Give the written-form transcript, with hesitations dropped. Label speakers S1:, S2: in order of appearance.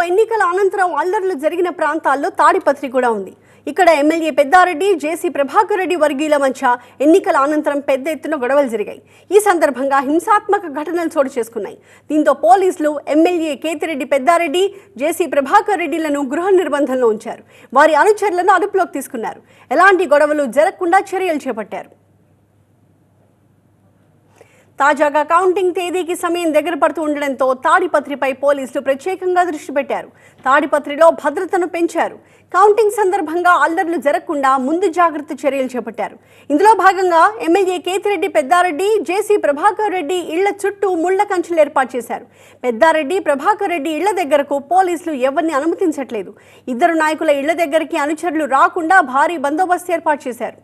S1: ఎన్నికల అనంతరం అల్లర్లు జరిగిన ప్రాంతాల్లో తాడిపత్రి కూడా ఉంది. ఇక్కడ ఎమ్మెల్యే పెద్దారెడ్డి, జేసీ ప్రభాకర్ రెడ్డి వర్గీయుల మధ్య ఎన్నికల అనంతరం పెద్ద ఎత్తున గొడవలు జరిగాయి. ఈ సందర్భంగా హింసాత్మక ఘటనలు చోటు చేసుకున్నాయి. దీంతో పోలీసులు ఎమ్మెల్యే కేతిరెడ్డి పెద్దారెడ్డి, జేసీ ప్రభాకర్ రెడ్డిలను గృహ నిర్బంధంలో ఉంచారు. వారి అనుచరులను అదుపులోకి తీసుకున్నారు. ఎలాంటి గొడవలు జరగకుండా చర్యలు చేపట్టారు. తాజాగా కౌంటింగ్ తేదీకి సమయం దగ్గర పడుతూ ఉండడంతో తాడిపత్రిపై పోలీసులు ప్రత్యేకంగా దృష్టి పెట్టారు. తాడిపత్రిలో భద్రతను పెంచారు. కౌంటింగ్ సందర్భంగా అల్లర్లు జరగకుండా ముందు జాగ్రత్త చర్యలు చేపట్టారు. ఇందులో భాగంగా ఎమ్మెల్యే కేతిరెడ్డి పెద్దారెడ్డి, జేసీ ప్రభాకర్ రెడ్డి ఇళ్ల చుట్టూ ముళ్ల కంచెలు ఏర్పాటు చేశారు. పెద్దారెడ్డి, ప్రభాకర్ రెడ్డి ఇళ్ల దగ్గరకు పోలీసులు ఎవరిని అనుమతించట్లేదు. ఇద్దరు నాయకుల ఇళ్ల దగ్గరికి అనుచరులు రాకుండా భారీ బందోబస్తు ఏర్పాటు చేశారు.